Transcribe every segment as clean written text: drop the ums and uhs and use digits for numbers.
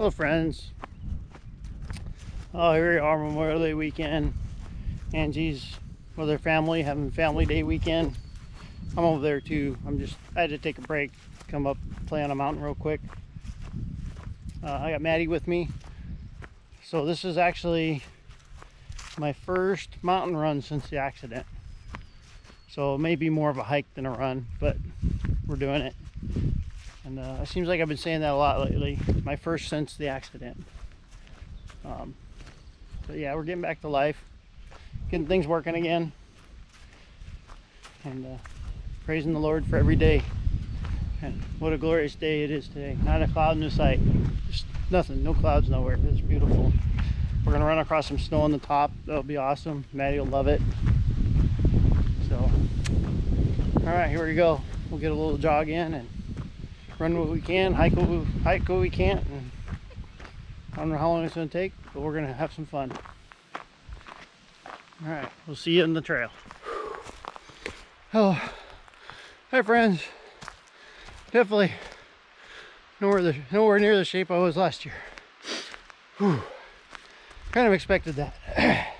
Hello friends. Oh, here we are, Memorial Day weekend. Angie's with her family having family day weekend. I'm over there too. I had to take a break, come up, play on a mountain real quick. I got Maddie with me. So this is actually my first mountain run since the accident. So it may be more of a hike than a run, but we're doing it. And it seems like I've been saying that a lot lately. My first since the accident. But yeah, we're getting back to life, getting things working again, and praising the Lord for every day. And what a glorious day it is today. Not a cloud in sight. Just nothing, no clouds nowhere. It's beautiful. We're gonna run across some snow on the top. That'll be awesome. Maddie will love it. So, all right, here we go. We'll get a little jog in and run what we can, hike what we can't. And I don't know how long it's gonna take, but we're gonna have some fun. All right, we'll see you in the trail. Oh, hi friends. Definitely nowhere near the shape I was last year. Whew. Kind of expected that.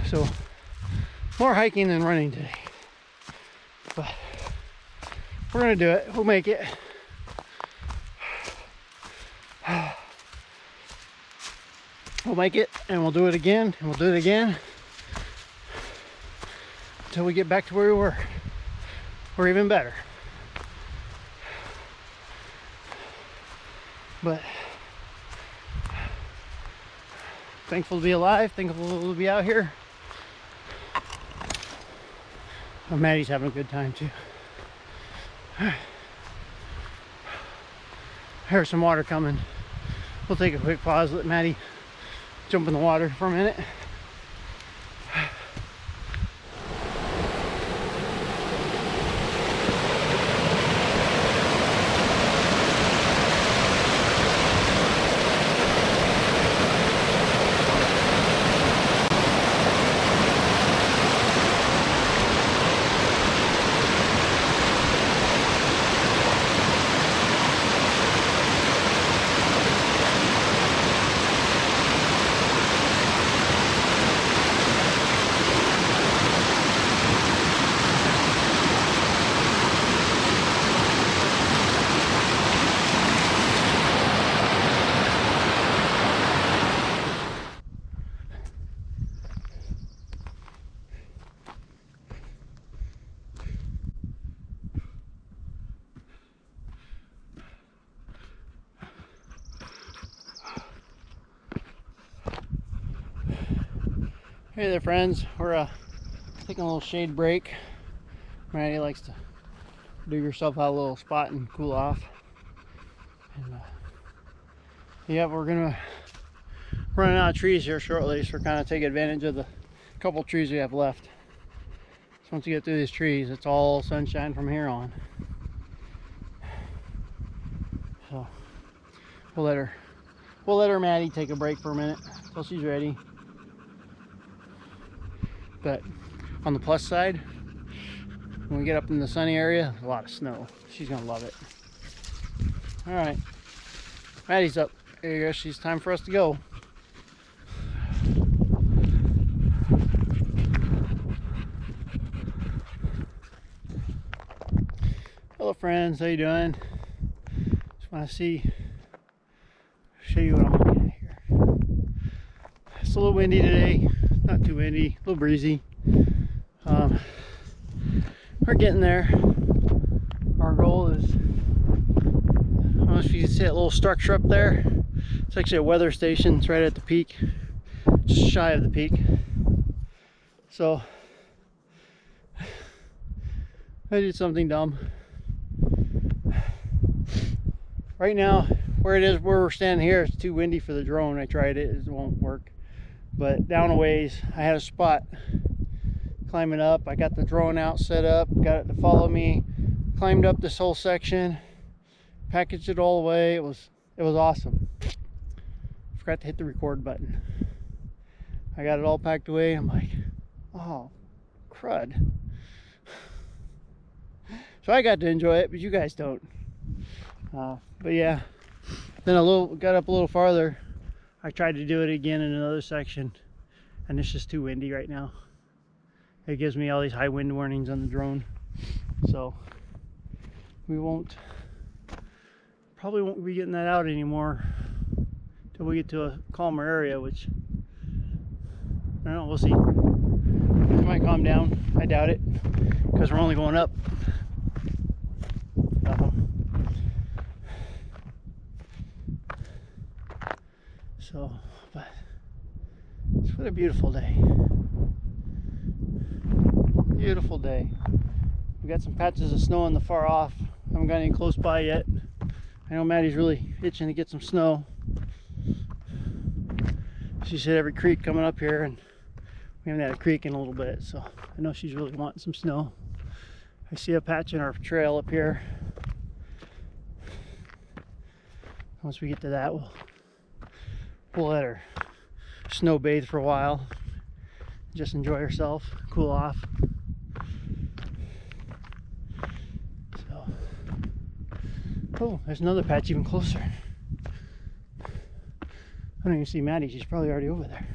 So, more hiking than running today. But we're gonna do it. We'll make it. We'll make it, and we'll do it again, and we'll do it again until we get back to where we were, or even better. But thankful to be alive, thankful to be out here. Oh, Maddie's having a good time too. Here's some water coming. We'll take a quick pause, let Maddie jump in the water for a minute. Hey there friends, we're taking a little shade break. Maddie likes to do yourself out a little spot and cool off. And yeah, we're gonna run out of trees here shortly, so we're kind of taking advantage of the couple trees we have left. So once you get through these trees, it's all sunshine from here on. So we'll let her Maddie take a break for a minute until she's ready. But on the plus side, when we get up in the sunny area, there's a lot of snow. She's gonna love it. All right, Maddie's up. There you go. She's time for us to go. Hello friends, how you doing? Just want to show you what I'm looking at here. It's a little windy today. Not too windy, a little breezy. We're getting there. Our goal is, I don't know if you can see that little structure up there. It's actually a weather station. It's right at the peak, just shy of the peak. So I did something dumb. Right now, where we're standing here, it's too windy for the drone. I tried it, it won't work. But down a ways, I had a spot climbing up. I got the drone out, set up, got it to follow me, climbed up this whole section, packaged it all away. It was awesome. Forgot to hit the record button. I got it all packed away. I'm like, oh, crud. So I got to enjoy it, but you guys don't. But yeah, Then got up a little farther. I tried to do it again in another section, and it's just too windy right now. It gives me all these high wind warnings on the drone, so we probably won't be getting that out anymore till we get to a calmer area, which I don't know, we'll see. It might calm down. I doubt it, because we're only going up. So, but what a beautiful day. Beautiful day. We got some patches of snow in the far off. Haven't got any close by yet. I know Maddie's really itching to get some snow. She's hit every creek coming up here, and we haven't had a creek in a little bit, so I know she's really wanting some snow. I see a patch in our trail up here. Once we get to that, we'll let her snow bathe for a while, just enjoy herself, cool off. So, oh, there's another patch even closer. I don't even see Maddie, she's probably already over there.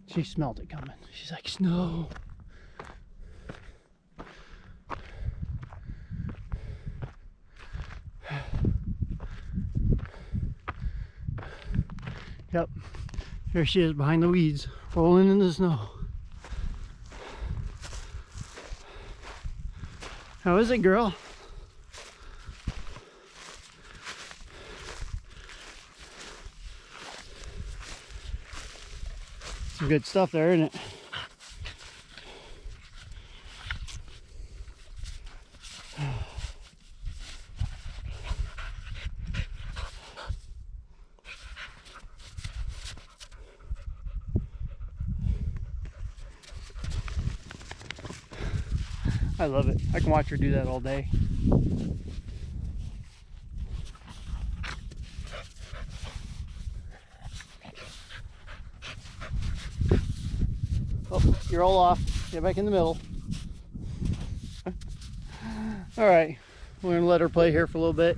She smelled it coming. She's like, snow. Yep, there she is behind the weeds, rolling in the snow. How is it, girl? Some good stuff there, isn't it? I love it. I can watch her do that all day. Oh, you're all off. Get back in the middle. All right, we're gonna let her play here for a little bit.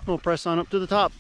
We'll press on up to the top.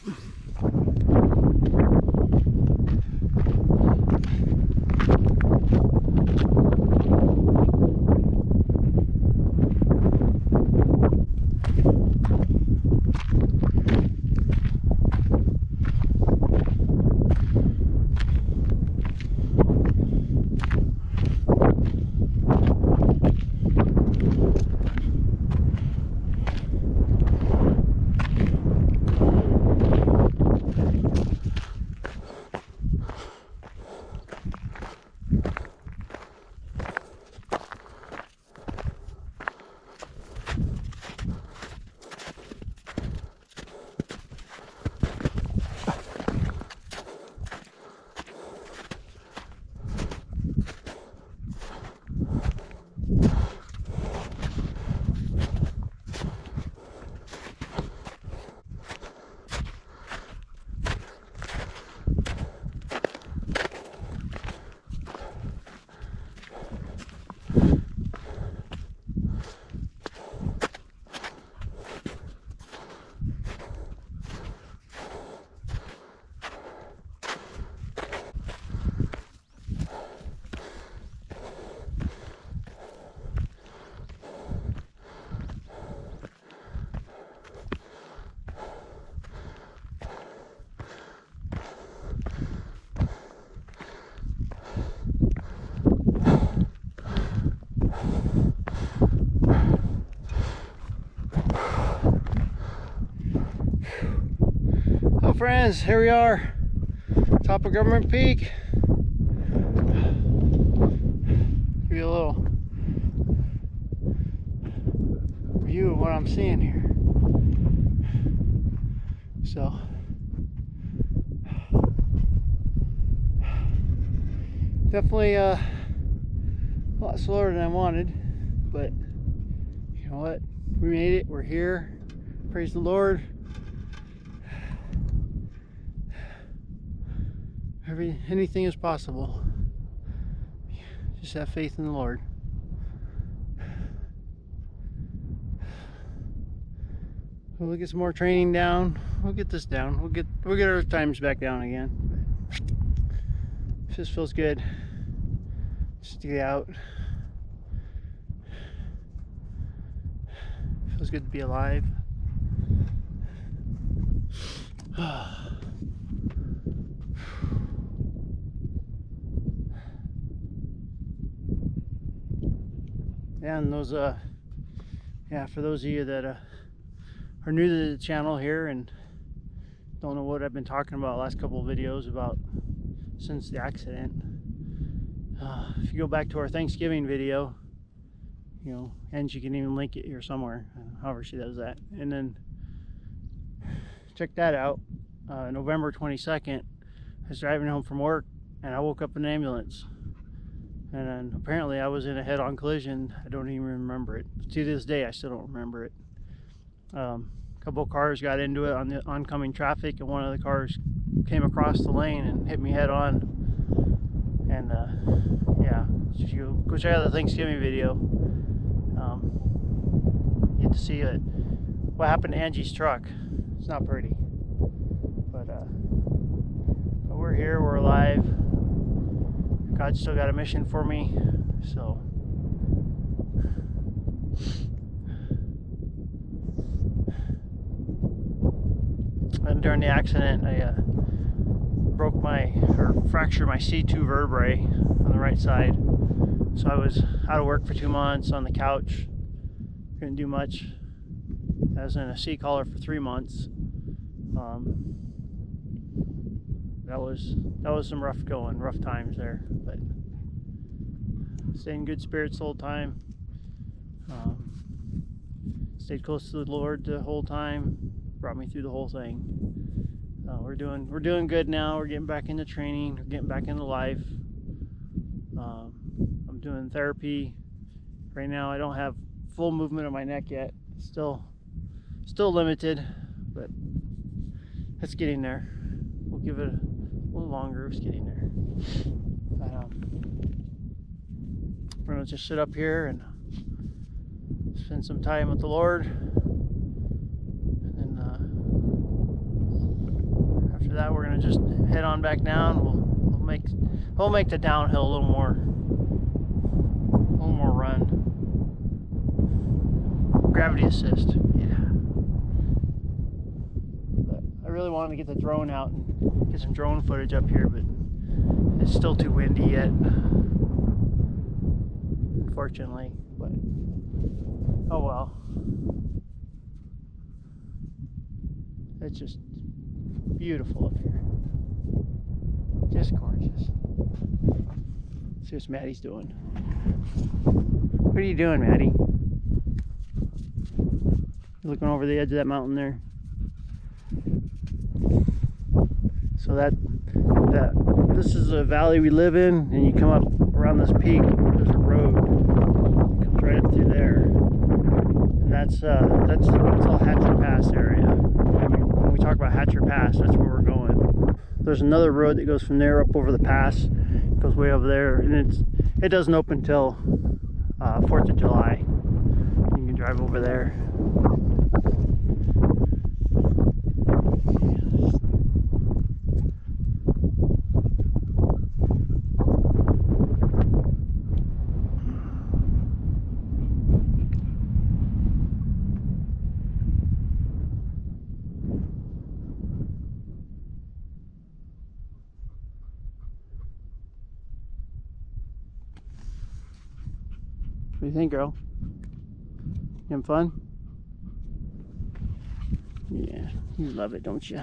Friends, here we are, top of Government Peak. Give you a little view of what I'm seeing here. So, definitely a lot slower than I wanted, but you know what? We made it. We're here. Praise the Lord. Anything is possible. Just have faith in the Lord. We'll get some more training down. We'll get this down. We'll get our times back down again. It just feels good. Just to get out. Feels good to be alive. Yeah, and those for those of you that are new to the channel here and don't know what I've been talking about last couple of videos about since the accident, if you go back to our Thanksgiving video, you know, and she can even link it here somewhere, however she does that, and then check that out. November 22nd, I was driving home from work and I woke up in an ambulance, and then apparently I was in a head-on collision. I don't even remember it to this day. I still don't remember it. A couple of cars got into it on the oncoming traffic, and one of the cars came across the lane and hit me head on. And yeah, if you go check out the Thanksgiving video, you get to see what happened to Angie's truck. It's not pretty, but we're here, we're alive. God's still got a mission for me, so and during the accident I fractured my C2 vertebrae on the right side, so I was out of work for 2 months on the couch, couldn't do much. I was in a C collar for 3 months. That was some rough times there, but stayed in good spirits the whole time. Stayed close to the Lord the whole time. Brought me through the whole thing. We're doing good now. We're getting back into training. We're getting back into life. I'm doing therapy right now. I don't have full movement of my neck yet. Still limited, but it's getting there. We'll give it a little longer. It's getting there. But, we're gonna just sit up here and spend some time with the Lord, and then after that we're gonna just head on back down. We'll make the downhill a little more run. Gravity assist, yeah. But I really wanted to get the drone out and get some drone footage up here, but it's still too windy yet, unfortunately. But oh well. It's just beautiful up here. Just gorgeous. See what Maddie's doing. What are you doing, Maddie? You're looking over the edge of that mountain there. So this is a valley we live in, and you come up around this peak, there's a road that comes right up through there, and that's all Hatcher Pass area. I mean, when we talk about Hatcher Pass, that's where we're going. There's another road that goes from there up over the pass, it goes way over there, and it doesn't open till 4th of July. You can drive over there. What do you think, girl? You having fun? Yeah, you love it, don't you?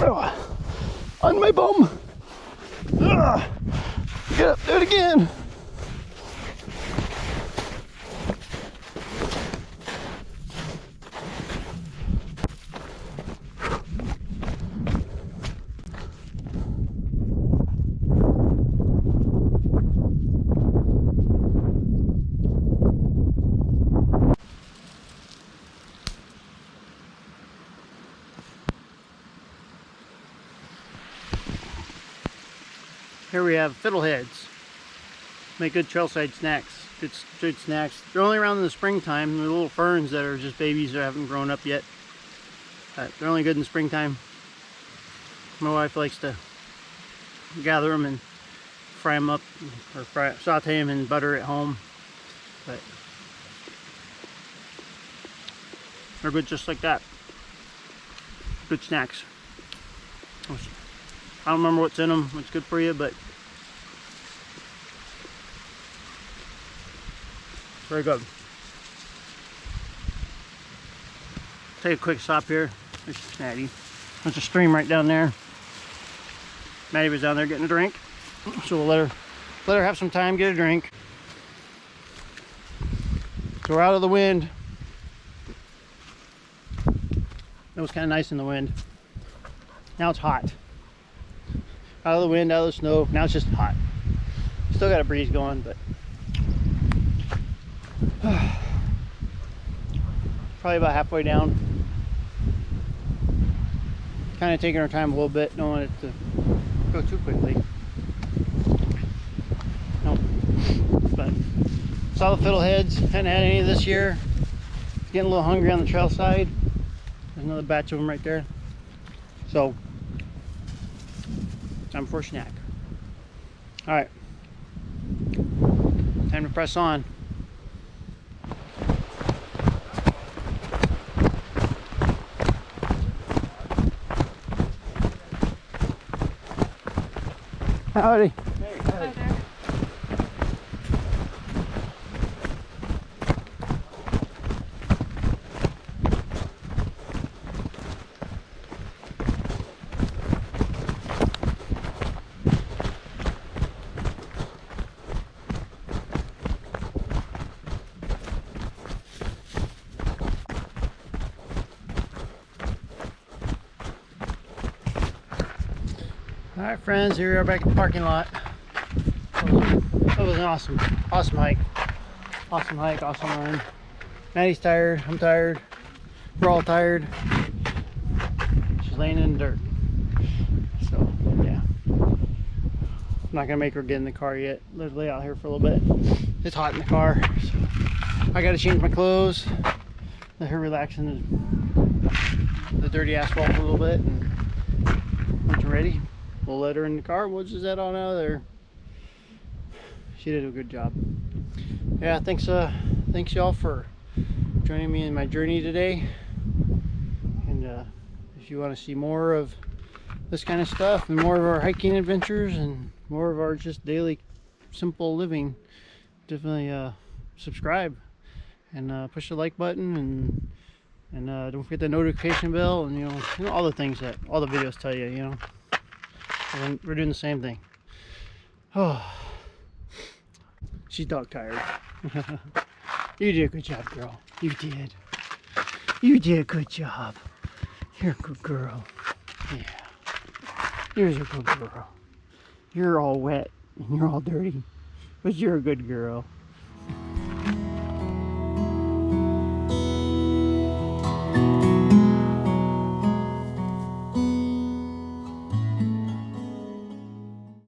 On my bum. Get up, do it again. Here we have fiddleheads. Make good trailside snacks. Good snacks. They're only around in the springtime. They're little ferns that are just babies that haven't grown up yet. They're only good in the springtime. My wife likes to gather them and fry them up, or saute them in butter at home. But they're good just like that. Good snacks. I don't remember what's in them, what's good for you, but very good. Take a quick stop here. There's Maddie. There's a stream right down there. Maddie was down there getting a drink, so we'll let her have some time, get a drink. So we're out of the wind. It was kind of nice in the wind. Now it's hot. Out of the wind, out of the snow. Now it's just hot. Still got a breeze going, but probably about halfway down. Kind of taking our time a little bit. Don't want it to go too quickly. Nope. But saw the fiddleheads. Hadn't had any this year. Getting a little hungry on the trail side. There's another batch of them right there. So time for a snack. All right, time to press on. Howdy. Hey, hi there. All right, friends, here we are back at the parking lot. That was an awesome hike. Awesome hike, awesome run. Maddie's tired, I'm tired. We're all tired. She's laying in the dirt. So, yeah. I'm not gonna make her get in the car yet. Let's lay out here for a little bit. It's hot in the car. So I gotta change my clothes. Let her relax in the dirty asphalt for a little bit. And once you're ready, we'll let her in the car. We'll just head on out of there. She did a good job. Yeah, thanks y'all for joining me in my journey today. And if you want to see more of this kind of stuff and more of our hiking adventures and more of our just daily simple living, definitely subscribe and push the like button and don't forget the notification bell, and you know all the things that all the videos tell you. You know. And we're doing the same thing. Oh, she's dog tired. You did a good job, girl. You did. You did a good job. You're a good girl. Yeah. You're a good girl. You're all wet and you're all dirty, but you're a good girl.